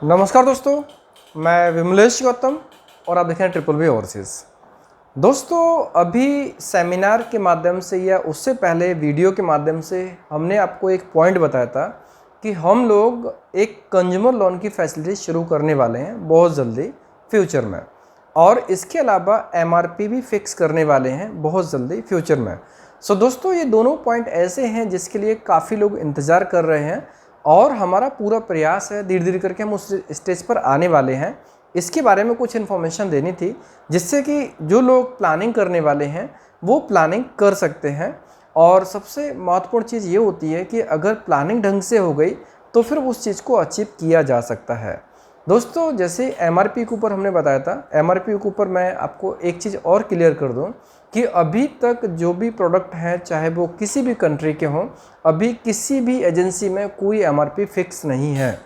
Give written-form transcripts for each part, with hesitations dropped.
नमस्कार दोस्तों, मैं विमलेश गौतम और आप देख रहे हैं ट्रिपल बी ओवरसीज़। दोस्तों, अभी सेमिनार के माध्यम से या उससे पहले वीडियो के माध्यम से हमने आपको एक पॉइंट बताया था कि हम लोग एक कंज्यूमर लोन की फैसिलिटी शुरू करने वाले हैं बहुत जल्दी फ्यूचर में, और इसके अलावा एमआरपी भी फिक्स करने वाले हैं बहुत जल्दी फ्यूचर में। सो दोस्तों, ये दोनों पॉइंट ऐसे हैं जिसके लिए काफ़ी लोग इंतज़ार कर रहे हैं और हमारा पूरा प्रयास है धीरे धीरे करके हम उस स्टेज पर आने वाले हैं। इसके बारे में कुछ इन्फॉर्मेशन देनी थी जिससे कि जो लोग प्लानिंग करने वाले हैं वो प्लानिंग कर सकते हैं। और सबसे महत्वपूर्ण चीज़ ये होती है कि अगर प्लानिंग ढंग से हो गई तो फिर उस चीज़ को अचीव किया जा सकता है। दोस्तों, जैसे एमआरपी के ऊपर हमने बताया था, एमआरपी के ऊपर मैं आपको एक चीज़ और क्लियर कर दूं कि अभी तक जो भी प्रोडक्ट हैं, चाहे वो किसी भी कंट्री के हों, अभी किसी भी एजेंसी में कोई एमआरपी फिक्स नहीं है।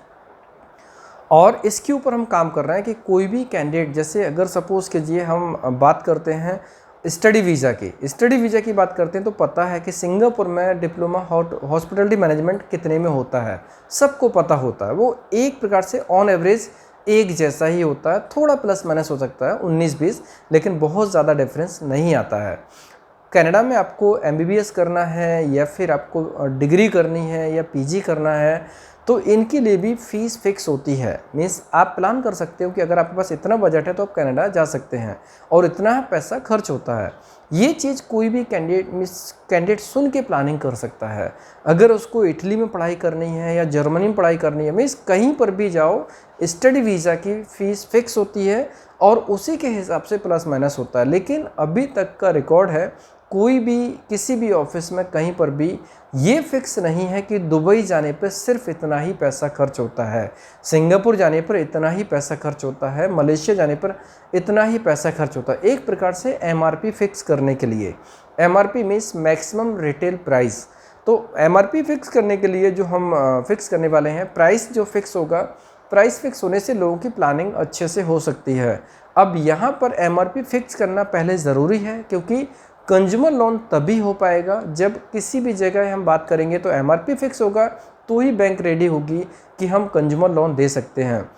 और इसके ऊपर हम काम कर रहे हैं कि कोई भी कैंडिडेट, जैसे अगर सपोज़ कीजिए हम बात करते हैं स्टडी वीज़ा की बात करते हैं, तो पता है कि सिंगापुर में डिप्लोमा हॉस्पिटलिटी मैनेजमेंट कितने में होता है, सबको पता होता है। वो एक प्रकार से ऑन एवरेज एक जैसा ही होता है, थोड़ा प्लस माइनस हो सकता है 19-20, लेकिन बहुत ज़्यादा डिफरेंस नहीं आता है। कनाडा में आपको एमबीबीएस करना है या फिर आपको डिग्री करनी है या पीजी करना है, तो इनके लिए भी फ़ीस फिक्स होती है। मीन्स आप प्लान कर सकते हो कि अगर आपके पास इतना बजट है तो आप कनाडा जा सकते हैं और इतना पैसा खर्च होता है। ये चीज़ कोई भी कैंडिडेट सुन के प्लानिंग कर सकता है। अगर उसको इटली में पढ़ाई करनी है या जर्मनी में पढ़ाई करनी है, मीन्स कहीं पर भी जाओ, स्टडी वीज़ा की फ़ीस फिक्स होती है और उसी के हिसाब से प्लस माइनस होता है। लेकिन अभी तक का रिकॉर्ड है, कोई भी किसी भी ऑफिस में कहीं पर भी ये फिक्स नहीं है कि दुबई जाने पर सिर्फ इतना ही पैसा खर्च होता है, सिंगापुर जाने पर इतना ही पैसा खर्च होता है, मलेशिया जाने पर इतना ही पैसा खर्च होता है। एक प्रकार से एमआरपी फिक्स करने के लिए, MRP means maximum retail price. तो एमआरपी फिक्स करने के लिए जो हम फिक्स करने वाले हैं, प्राइस जो फिक्स होगा, प्राइस फिक्स होने से लोगों की प्लानिंग अच्छे से हो सकती है। अब यहाँ पर एमआरपी फिक्स करना पहले ज़रूरी है, क्योंकि कंज्यूमर लोन तभी हो पाएगा जब किसी भी जगह हम बात करेंगे तो एमआरपी फिक्स होगा, तो ही बैंक रेडी होगी कि हम कंज्यूमर लोन दे सकते हैं।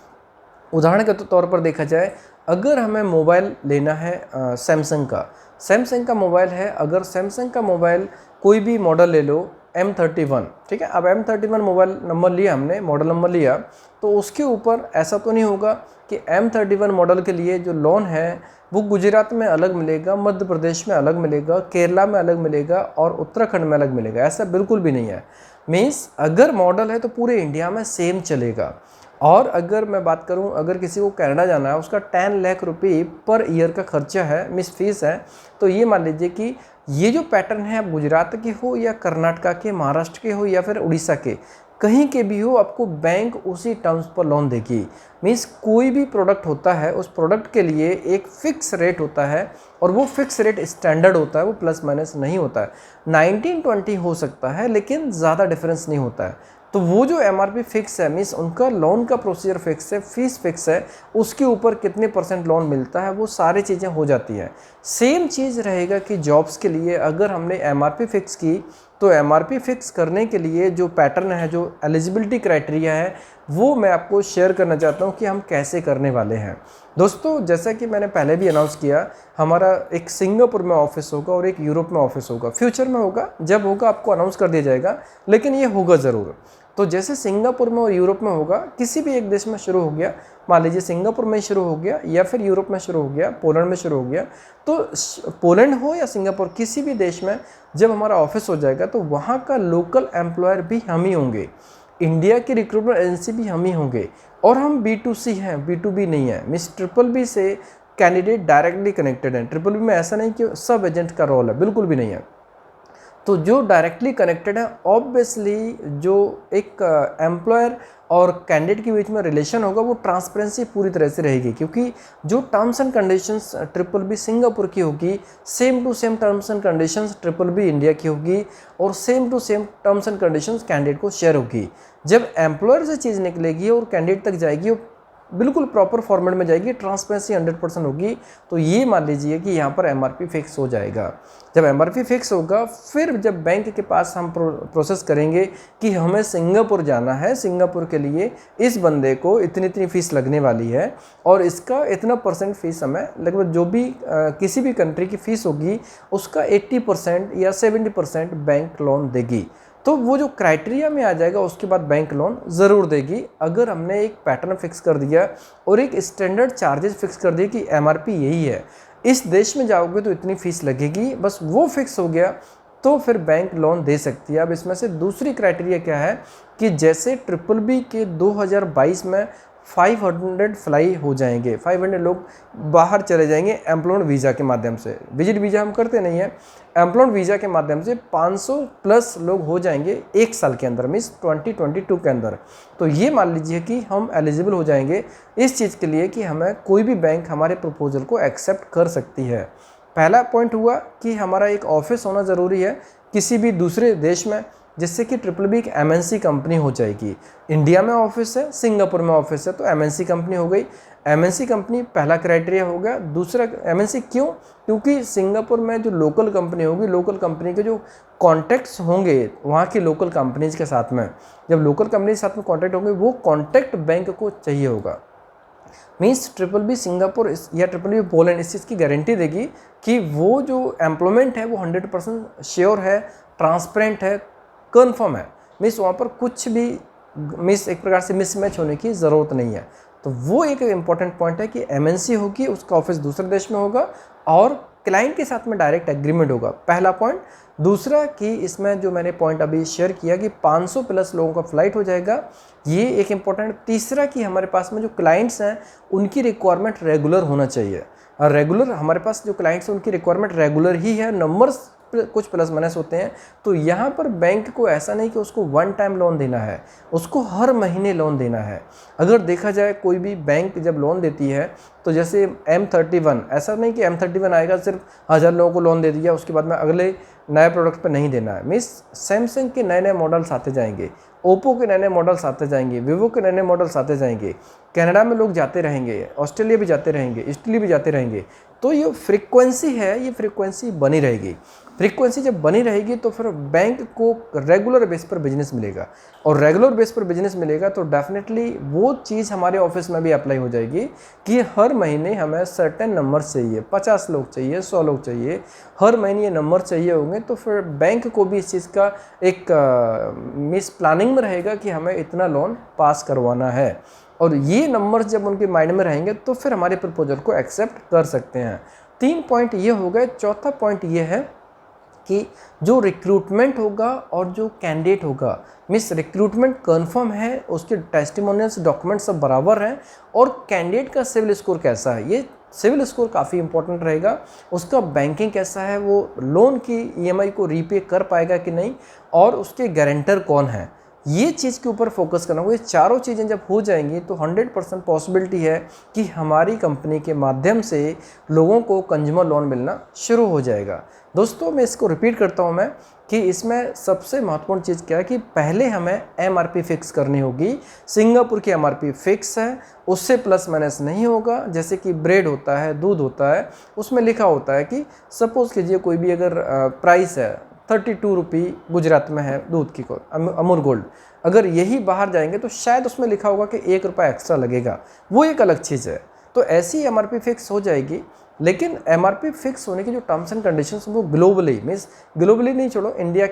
उदाहरण के तौर पर देखा जाए, अगर हमें मोबाइल लेना है सैमसंग का मोबाइल है, अगर सैमसंग का मोबाइल कोई भी मॉडल ले लो, M31, ठीक है। अब M31 मोबाइल नंबर लिया हमने, मॉडल नंबर लिया, तो उसके ऊपर ऐसा तो नहीं होगा कि M31 मॉडल के लिए जो लोन है वो गुजरात में अलग मिलेगा, मध्य प्रदेश में अलग मिलेगा, केरला में अलग मिलेगा और उत्तराखंड में अलग मिलेगा। ऐसा बिल्कुल भी नहीं है। मीन्स अगर मॉडल है तो पूरे इंडिया में सेम चलेगा। और अगर मैं बात करूं, अगर किसी को कनाडा जाना है, उसका 10 लाख रुपये पर ईयर का खर्चा है, मीन्स फीस है, तो ये मान लीजिए कि ये जो पैटर्न है, आप गुजरात के हो या कर्नाटका के, महाराष्ट्र के हो या फिर उड़ीसा के, कहीं के भी हो, आपको बैंक उसी टर्म्स पर लोन देगी। मीन्स कोई भी प्रोडक्ट होता है, उस प्रोडक्ट के लिए एक फ़िक्स रेट होता है और वो फिक्स रेट स्टैंडर्ड होता है, वो प्लस माइनस नहीं होता है। 19-20 हो सकता है लेकिन ज़्यादा डिफरेंस नहीं होता है। तो वो जो एमआरपी फिक्स है, मीन्स उनका लोन का प्रोसीजर फिक्स है, फीस फिक्स है, उसके ऊपर कितने % लोन मिलता है, वो सारी चीज़ें हो जाती हैं। सेम चीज़ रहेगा कि जॉब्स के लिए अगर हमने एमआरपी फिक्स की, तो एमआरपी फिक्स करने के लिए जो पैटर्न है, जो एलिजिबिलिटी क्राइटेरिया है, वो मैं आपको शेयर करना चाहता हूँ कि हम कैसे करने वाले हैं। दोस्तों, जैसा कि मैंने पहले भी अनाउंस किया, हमारा एक सिंगापुर में ऑफिस होगा और एक यूरोप में ऑफिस होगा। फ्यूचर में होगा, जब होगा आपको अनाउंस कर दिया जाएगा, लेकिन ये होगा ज़रूर। तो जैसे सिंगापुर में और यूरोप में होगा, किसी भी एक देश में शुरू हो गया, मान लीजिए सिंगापुर में शुरू हो गया या फिर यूरोप में शुरू हो गया, पोलैंड में शुरू हो गया, तो पोलैंड हो या सिंगापुर, किसी भी देश में जब हमारा ऑफिस हो जाएगा तो वहाँ का लोकल एम्प्लॉयर भी हम ही होंगे, इंडिया की रिक्रूटमेंट एजेंसी भी हम ही होंगे, और हम B2C हैं, B2B नहीं है। मिस ट्रिपल बी से कैंडिडेट डायरेक्टली कनेक्टेड हैं। ट्रिपल बी में ऐसा नहीं कि सब एजेंट का रोल है, बिल्कुल भी नहीं है। तो जो डायरेक्टली कनेक्टेड है, ऑब्वियसली जो एक एम्प्लॉयर और कैंडिडेट के बीच में रिलेशन होगा, वो ट्रांसपेरेंसी पूरी तरह से रहेगी, क्योंकि जो terms and conditions triple B Singapore की होगी, same to same terms and conditions triple B India की होगी, और same to same terms and conditions candidate को शेयर होगी। जब एम्प्लॉयर से चीज़ निकलेगी और कैंडिडेट तक जाएगी, बिल्कुल प्रॉपर फॉर्मेट में जाएगी, ट्रांसपेरेंसी 100% होगी। तो ये मान लीजिए कि यहाँ पर एमआरपी फिक्स हो जाएगा। जब एमआरपी फिक्स होगा फिर जब बैंक के पास हम प्रोसेस करेंगे कि हमें सिंगापुर जाना है, सिंगापुर के लिए इस बंदे को इतनी इतनी फ़ीस लगने वाली है और इसका इतना % फ़ीस हमें लगभग जो भी किसी भी कंट्री की फ़ीस होगी उसका 80% या 70% बैंक लोन देगी। तो वो जो क्राइटेरिया में आ जाएगा उसके बाद बैंक लोन ज़रूर देगी। अगर हमने एक पैटर्न फिक्स कर दिया और एक स्टैंडर्ड चार्जेस फिक्स कर दिए कि एमआरपी यही है, इस देश में जाओगे तो इतनी फ़ीस लगेगी, बस वो फिक्स हो गया तो फिर बैंक लोन दे सकती है। अब इसमें से दूसरी क्राइटेरिया क्या है कि जैसे BBB के 2022 में 500 फ्लाई हो जाएंगे, 500 लोग बाहर चले जाएंगे एम्प्लॉयमेंट वीज़ा के माध्यम से। विजिट वीज़ा हम करते नहीं है, एम्प्लॉयमेंट वीज़ा के माध्यम से 500 प्लस लोग हो जाएंगे एक साल के अंदर, मीन्स 2022 के अंदर। तो ये मान लीजिए कि हम एलिजिबल हो जाएंगे इस चीज़ के लिए कि हमें कोई भी बैंक हमारे प्रपोजल को एक्सेप्ट कर सकती है। पहला पॉइंट हुआ कि हमारा एक ऑफिस होना ज़रूरी है किसी भी दूसरे देश में, जिससे कि BBB एक MNC कंपनी हो जाएगी। इंडिया में ऑफिस है, सिंगापुर में ऑफिस है, तो MNC कंपनी हो गई। MNC कंपनी पहला क्राइटेरिया हो गया। दूसरा MNC क्यों? क्योंकि सिंगापुर में जो लोकल कंपनी होगी, लोकल कंपनी के जो कॉन्टैक्ट्स होंगे वहाँ की लोकल कंपनीज के साथ में, जब लोकल कंपनी के साथ में कॉन्टैक्ट होंगे वो कॉन्टैक्ट बैंक को चाहिए होगा। मीन्स BBB सिंगापुर या BBB पोलैंड इस चीज़ की गारंटी देगी कि वो जो एम्प्लॉयमेंट है वो 100% श्योर है, ट्रांसपेरेंट है, कन्फर्म है। मीन्स वहाँ पर कुछ भी एक प्रकार से मिसमैच होने की ज़रूरत नहीं है। तो वो एक इम्पॉर्टेंट पॉइंट है कि MNC होगी, उसका ऑफिस दूसरे देश में होगा और क्लाइंट के साथ में डायरेक्ट एग्रीमेंट होगा, पहला पॉइंट। दूसरा कि इसमें जो मैंने पॉइंट अभी शेयर किया कि 500 प्लस लोगों का फ्लाइट हो जाएगा, ये एक इम्पॉर्टेंट। तीसरा कि हमारे पास में जो क्लाइंट्स हैं उनकी रिक्वायरमेंट रेगुलर होना चाहिए, और रेगुलर हमारे पास जो क्लाइंट्स हैं उनकी रिक्वायरमेंट रेगुलर ही है, नंबर्स कुछ प्लस माइनस होते हैं। तो यहाँ पर बैंक को ऐसा नहीं कि उसको वन टाइम लोन देना है, उसको हर महीने लोन देना है। अगर देखा जाए कोई भी बैंक जब लोन देती है तो जैसे M31, ऐसा नहीं कि M31 आएगा सिर्फ 1000 लोगों को लोन दे दिया उसके बाद में अगले नए प्रोडक्ट पर नहीं देना है। मीन्स सैमसंग के नए नए मॉडल्स आते जाएंगे, ओप्पो के नए नए मॉडल्स आते जाएंगे, वीवो के नए नए मॉडल्स आते जाएंगे, कनाडा में लोग जाते रहेंगे, ऑस्ट्रेलिया भी जाते रहेंगे, इटली भी जाते रहेंगे। तो ये फ्रीक्वेंसी है, ये फ्रीक्वेंसी बनी रहेगी। फ्रीक्वेंसी जब बनी रहेगी तो फिर बैंक को रेगुलर बेस पर बिजनेस मिलेगा, और रेगुलर बेस पर बिजनेस मिलेगा तो डेफिनेटली वो चीज़ हमारे ऑफिस में भी अप्लाई हो जाएगी कि हर महीने हमें सर्टेन नंबर चाहिए, 50 लोग चाहिए, 100 लोग चाहिए, हर महीने ये नंबर चाहिए होंगे। तो फिर बैंक को भी इस चीज़ का एक मिस प्लानिंग में रहेगा कि हमें इतना लोन पास करवाना है, और ये नंबर्स जब उनके माइंड में रहेंगे तो फिर हमारे प्रपोजल को एक्सेप्ट कर सकते हैं। 3 पॉइंट ये हो गए। चौथा पॉइंट ये है कि जो रिक्रूटमेंट होगा और जो कैंडिडेट होगा, मीन्स रिक्रूटमेंट कंफर्म है, उसके टेस्टिमोनियल्स डॉक्यूमेंट सब बराबर हैं, और कैंडिडेट का सिविल स्कोर कैसा है, ये सिविल स्कोर काफ़ी इंपॉर्टेंट रहेगा। उसका बैंकिंग कैसा है, वो लोन की EMI को रीपे कर पाएगा कि नहीं, और उसके गारंटर कौन है, ये चीज़ के ऊपर फोकस करना होगा। ये चारों चीज़ें जब हो जाएंगी तो 100% पॉसिबिलिटी है कि हमारी कंपनी के माध्यम से लोगों को कंज्यूमर लोन मिलना शुरू हो जाएगा। दोस्तों मैं इसको रिपीट करता हूँ मैं कि इसमें सबसे महत्वपूर्ण चीज़ क्या है कि पहले हमें MRP फिक्स करनी होगी। सिंगापुर की MRP फिक्स है, उससे प्लस माइनस नहीं होगा। जैसे कि ब्रेड होता है, दूध होता है, उसमें लिखा होता है कि सपोज़ कीजिए कोई भी अगर प्राइस है 32 रुपये गुजरात में है दूध की अमूल गोल्ड, अगर यही बाहर जाएंगे तो शायद उसमें लिखा होगा कि 1 रुपया एक्स्ट्रा लगेगा, वो एक अलग चीज़ है। तो ऐसी MRP फिक्स हो जाएगी। लेकिन MRP फिक्स होने की जो टर्म्स एंड कंडीशंस वो ग्लोबली, मीन्स ग्लोबली नहीं छोड़ो, इंडिया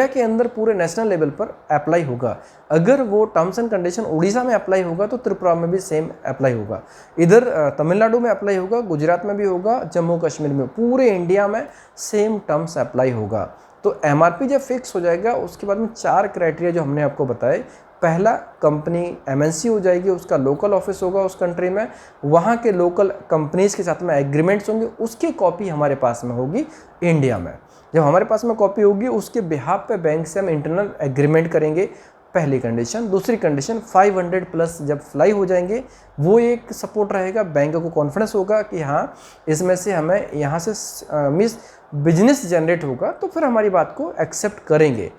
के अंदर पूरे नेशनल लेवल पर अप्लाई होगा। अगर वो टर्म्स एंड कंडीशन उड़ीसा में अप्लाई होगा तो त्रिपुरा में भी सेम अप्लाई होगा, इधर तमिलनाडु में अप्लाई होगा, गुजरात में भी होगा, जम्मू कश्मीर में, पूरे इंडिया में सेम टर्म्स अप्लाई होगा। तो MRP जब फिक्स हो जाएगा उसके बाद में 4 क्राइटेरिया जो हमने आपको बताए। पहला, कंपनी MNC हो जाएगी, उसका लोकल ऑफिस होगा उस कंट्री में, वहाँ के लोकल कंपनीज़ के साथ में एग्रीमेंट्स होंगे, उसकी कॉपी हमारे पास में होगी इंडिया में। जब हमारे पास में कॉपी होगी उसके बिहाफ पे बैंक से हम इंटरनल एग्रीमेंट करेंगे, पहली कंडीशन। दूसरी कंडीशन 500 प्लस जब फ्लाई हो जाएंगे वो एक सपोर्ट रहेगा, बैंक को कॉन्फिडेंस होगा कि हाँ इसमें से हमें यहाँ से मिस बिजनेस जनरेट होगा, तो फिर हमारी बात को एक्सेप्ट करेंगे।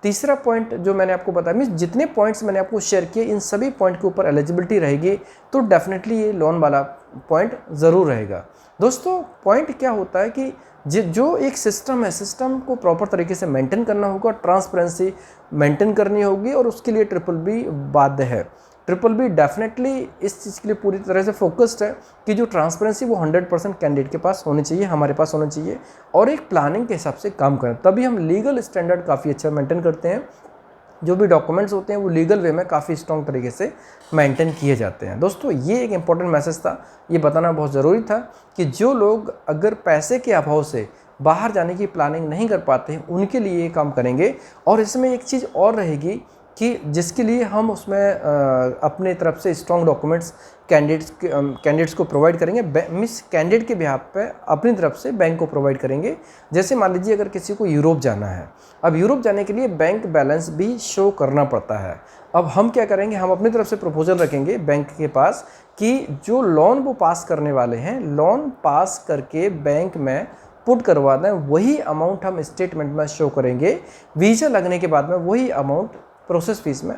तीसरा पॉइंट जो मैंने आपको बताया, मीन्स जितने पॉइंट्स मैंने आपको शेयर किए इन सभी पॉइंट के ऊपर एलिजिबिलिटी रहेगी तो डेफिनेटली ये लोन वाला पॉइंट ज़रूर रहेगा। दोस्तों पॉइंट क्या होता है कि जो एक सिस्टम है, सिस्टम को प्रॉपर तरीके से मेंटेन करना होगा, ट्रांसपेरेंसी मेंटेन करनी होगी और उसके लिए BBB बाध्य है। BBB डेफिनेटली इस चीज़ के लिए पूरी तरह से फोकस्ड है कि जो ट्रांसपेरेंसी वो 100% कैंडिडेट के पास होनी चाहिए, हमारे पास होना चाहिए और एक प्लानिंग के हिसाब से काम करें, तभी हम लीगल स्टैंडर्ड काफ़ी अच्छा मेंटेन करते हैं। जो भी डॉक्यूमेंट्स होते हैं वो लीगल वे में काफ़ी स्ट्रॉन्ग तरीके से मेंटेन किए जाते हैं। दोस्तों ये एक इम्पॉर्टेंट मैसेज था, ये बताना बहुत ज़रूरी था कि जो लोग अगर पैसे के अभाव से बाहर जाने की प्लानिंग नहीं कर पाते हैं उनके लिए ये काम करेंगे। और इसमें एक चीज़ और रहेगी कि जिसके लिए हम उसमें अपने तरफ से स्ट्रॉन्ग डॉक्यूमेंट्स कैंडिडेट्स को प्रोवाइड करेंगे, मीन्स कैंडिडेट के बिहाफ पे अपनी तरफ से बैंक को प्रोवाइड करेंगे। जैसे मान लीजिए अगर किसी को यूरोप जाना है, अब यूरोप जाने के लिए बैंक बैलेंस भी शो करना पड़ता है। अब हम क्या करेंगे, हम अपनी तरफ से प्रपोजल रखेंगे बैंक के पास कि जो लोन वो पास करने वाले हैं, लोन पास करके बैंक में पुट करवा दें, वही अमाउंट हम स्टेटमेंट में शो करेंगे। वीज़ा लगने के बाद में वही अमाउंट प्रोसेस फीस में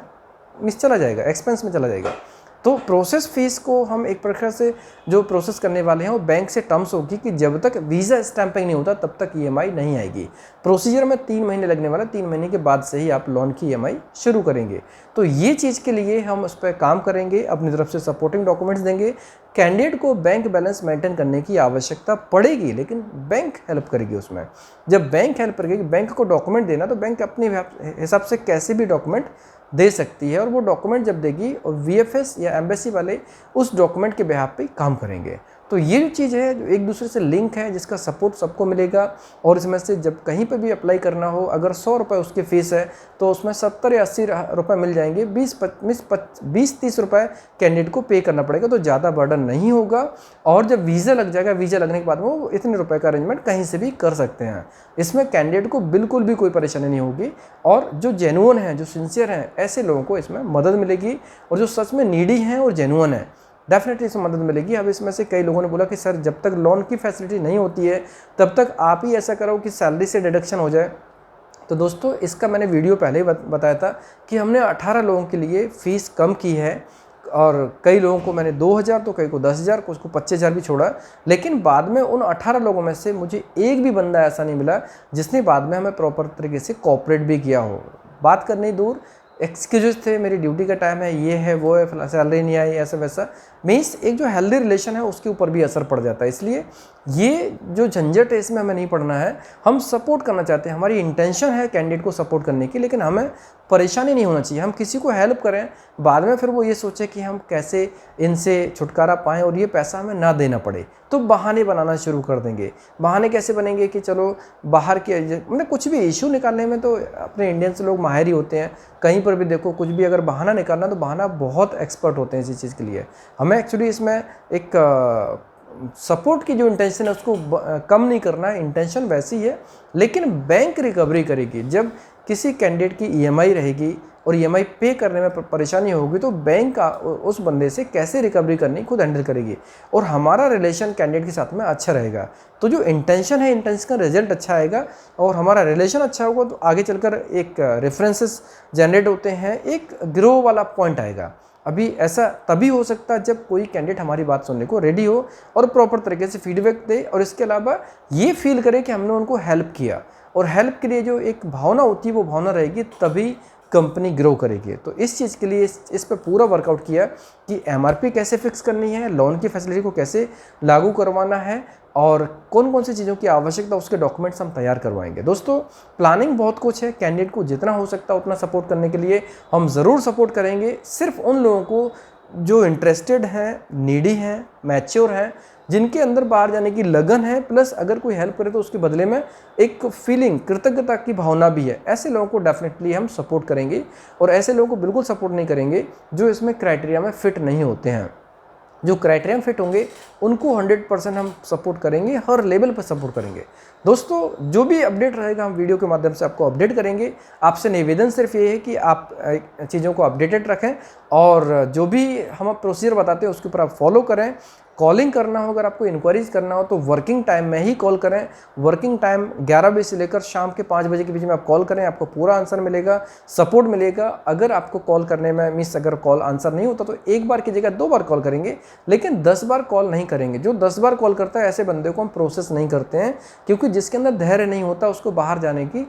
मिस चला जाएगा, एक्सपेंस में चला जाएगा। तो प्रोसेस फीस को हम एक प्रकार से जो प्रोसेस करने वाले हैं वो बैंक से टर्म्स होगी कि जब तक वीज़ा स्टैंपिंग नहीं होता तब तक EMI नहीं आएगी। प्रोसीजर में 3 महीने लगने वाला, 3 महीने के बाद से ही आप लोन की EMI शुरू करेंगे। तो ये चीज़ के लिए हम उस पर काम करेंगे, अपनी तरफ से सपोर्टिंग डॉक्यूमेंट्स देंगे। कैंडिडेट को बैंक बैलेंस मेंटेन करने की आवश्यकता पड़ेगी लेकिन बैंक हेल्प करेगी उसमें। जब बैंक हेल्प करेगी, बैंक को डॉक्यूमेंट देना तो बैंक अपने हिसाब से कैसे भी डॉक्यूमेंट दे सकती है और वो डॉक्यूमेंट जब देगी और VFS या एम्बेसी वाले उस डॉक्यूमेंट के बिहाफ पे काम करेंगे। तो ये जो चीज़ है जो एक दूसरे से लिंक है, जिसका सपोर्ट सबको मिलेगा। और इसमें से जब कहीं पे भी अप्लाई करना हो, अगर 100 रुपये उसकी फ़ीस है तो उसमें 70 या 80 रुपये मिल जाएंगे, 20-30 रुपये कैंडिडेट को पे करना पड़ेगा, तो ज़्यादा बर्डन नहीं होगा। और जब वीज़ा लग जाएगा, वीज़ा लगने के बाद में वो इतने रुपये का अरेंजमेंट कहीं से भी कर सकते हैं। इसमें कैंडिडेट को बिल्कुल भी कोई परेशानी नहीं होगी और जो जेन्युइन हैं, जो सिंसियर हैं, ऐसे लोगों को इसमें मदद मिलेगी। और जो सच में नीडी हैं और जेन्युइन हैं, डेफिनेटली इसमें मदद मिलेगी। अब इसमें से कई लोगों ने बोला कि सर जब तक लोन की फैसिलिटी नहीं होती है तब तक आप ही ऐसा करो कि सैलरी से डिडक्शन हो जाए। तो दोस्तों इसका मैंने वीडियो पहले ही बताया था कि हमने 18 लोगों के लिए फ़ीस कम की है और कई लोगों को मैंने 2000 तो कई को 10,000, कुछ को 25,000 भी छोड़ा। लेकिन बाद में उन 18 लोगों में से मुझे एक भी बंदा ऐसा नहीं मिला जिसने बाद में हमें प्रॉपर तरीके से कोऑपरेट भी किया हो। बात करनी दूर, एक्सक्यूजेस थे, मेरी ड्यूटी का टाइम है, ये है वो है, सैलरी नहीं आई, ऐसा वैसा। मीन्स एक जो हेल्दी रिलेशन है उसके ऊपर भी असर पड़ जाता है। इसलिए ये जो झंझट है इसमें हमें नहीं पड़ना है। हम सपोर्ट करना चाहते हैं, हमारी इंटेंशन है कैंडिडेट को सपोर्ट करने की, लेकिन हमें परेशानी नहीं होना चाहिए। हम किसी को हेल्प करें, बाद में फिर वो ये सोचे कि हम कैसे इनसे छुटकारा पाएँ और ये पैसा हमें ना देना पड़े, तो बहाने बनाना शुरू कर देंगे। बहाने कैसे बनेंगे कि चलो बाहर के, मतलब कुछ भी इशू निकालने में तो अपने इंडियंस लोग माहिर ही होते हैं। कहीं पर भी देखो, कुछ भी अगर बहाना निकालना तो बहाना बहुत एक्सपर्ट होते हैं इसी चीज़ के लिए। हमें एक्चुअली इसमें एक सपोर्ट की जो इंटेंशन है उसको कम नहीं करना है, इंटेंशन वैसी है। लेकिन बैंक रिकवरी करेगी जब किसी कैंडिडेट की EMI रहेगी और EMI पे करने में परेशानी होगी तो बैंक उस बंदे से कैसे रिकवरी करनी खुद हैंडल करेगी और हमारा रिलेशन कैंडिडेट के साथ में अच्छा रहेगा। तो जो इंटेंशन है, इंटेंशन का रिजल्ट अच्छा आएगा और हमारा रिलेशन अच्छा होगा तो आगे चलकर एक रेफरेंसेस जनरेट होते हैं, एक ग्रो वाला पॉइंट आएगा। अभी ऐसा तभी हो सकता है जब कोई कैंडिडेट हमारी बात सुनने को रेडी हो और प्रॉपर तरीके से फीडबैक दे और इसके अलावा ये फील करे कि हमने उनको हेल्प किया। और हेल्प के लिए जो एक भावना होती है वो भावना रहेगी, तभी कंपनी ग्रो करेगी। तो इस चीज़ के लिए इस पर पूरा वर्कआउट किया कि MRP कैसे फिक्स करनी है, लोन की फैसिलिटी को कैसे लागू करवाना है और कौन कौन सी चीज़ों की आवश्यकता, उसके डॉक्यूमेंट्स हम तैयार करवाएंगे। दोस्तों प्लानिंग बहुत कुछ है, कैंडिडेट को जितना हो सकता है उतना सपोर्ट करने के लिए हम ज़रूर सपोर्ट करेंगे। सिर्फ उन लोगों को जो इंटरेस्टेड हैं, नीडी हैं, मैच्योर हैं, जिनके अंदर बाहर जाने की लगन है, प्लस अगर कोई हेल्प करे तो उसके बदले में एक फीलिंग, कृतज्ञता की भावना भी है, ऐसे लोगों को डेफिनेटली हम सपोर्ट करेंगे। और ऐसे लोगों को बिल्कुल सपोर्ट नहीं करेंगे जो इसमें क्राइटेरिया में फिट नहीं होते हैं। जो क्राइटेरिया फिट होंगे उनको 100% हम सपोर्ट करेंगे, हर लेवल पर सपोर्ट करेंगे। दोस्तों जो भी अपडेट रहेगा हम वीडियो के माध्यम से आपको अपडेट करेंगे। आपसे निवेदन सिर्फ ये है कि आप चीज़ों को अपडेटेड रखें और जो भी हम प्रोसीजर बताते हैं उसके ऊपर आप फॉलो करें कॉलिंग करना हो, अगर आपको इंक्वायरीज करना हो तो वर्किंग टाइम में ही कॉल करें। वर्किंग टाइम 11 बजे से लेकर शाम के 5 बजे के बीच में आप कॉल करें, आपको पूरा आंसर मिलेगा, सपोर्ट मिलेगा। अगर आपको कॉल करने में मिस अगर कॉल आंसर नहीं होता तो एक बार की जगह 2 बार कॉल करेंगे, लेकिन 10 बार कॉल नहीं करेंगे। जो 10 बार कॉल करता है ऐसे बंदे को हम प्रोसेस नहीं करते हैं, क्योंकि जिसके अंदर धैर्य नहीं होता उसको बाहर जाने की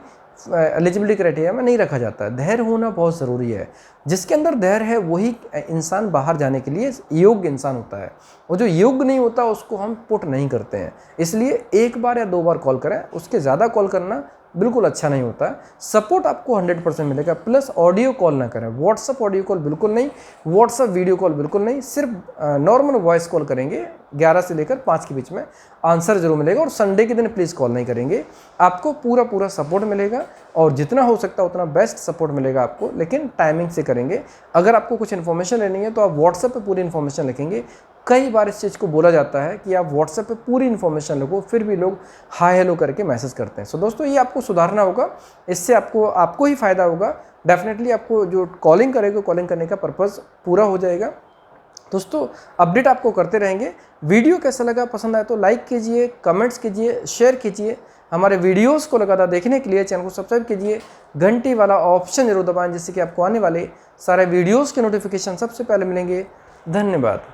एलिजिबिलिटी क्राइटेरिया में नहीं रखा जाता है। धैर्य होना बहुत ज़रूरी है। जिसके अंदर धैर्य है वही इंसान बाहर जाने के लिए योग्य इंसान होता है, और जो योग्य नहीं होता उसको हम पुट नहीं करते हैं। इसलिए एक बार या 2 बार कॉल करें, उसके ज़्यादा कॉल करना बिल्कुल अच्छा नहीं होता है। सपोर्ट आपको 100% मिलेगा। प्लस ऑडियो कॉल ना करें, व्हाट्सअप ऑडियो कॉल बिल्कुल नहीं, व्हाट्सअप वीडियो कॉल बिल्कुल नहीं, सिर्फ नॉर्मल वॉइस कॉल करेंगे 11 से लेकर 5 के बीच में, आंसर जरूर मिलेगा। और संडे के दिन प्लीज़ कॉल नहीं करेंगे, आपको पूरा सपोर्ट मिलेगा, और जितना हो सकता है उतना बेस्ट सपोर्ट मिलेगा आपको, लेकिन टाइमिंग से करेंगे। अगर आपको कुछ इन्फॉर्मेशन लेनी है तो आप व्हाट्सएप पे पूरी इन्फॉर्मेशन लिखेंगे। कई बार इस चीज़ को बोला जाता है कि आप व्हाट्सएप पे पूरी इन्फॉर्मेशन लिखो, फिर भी लोग हाय हेलो करके मैसेज करते हैं। सो दोस्तों, ये आपको सुधारना होगा, इससे आपको ही फ़ायदा होगा। डेफिनेटली आपको जो कॉलिंग करेगा, कॉलिंग करने का पर्पज़ पूरा हो जाएगा। दोस्तों, अपडेट आपको करते रहेंगे। वीडियो कैसा लगा, पसंद आए तो लाइक कीजिए, कमेंट्स कीजिए, शेयर कीजिए। हमारे वीडियोस को लगातार देखने के लिए चैनल को सब्सक्राइब कीजिए, घंटी वाला ऑप्शन जरूर दबाएं, जिससे कि आपको आने वाले सारे वीडियोस के नोटिफिकेशन सबसे पहले मिलेंगे। धन्यवाद।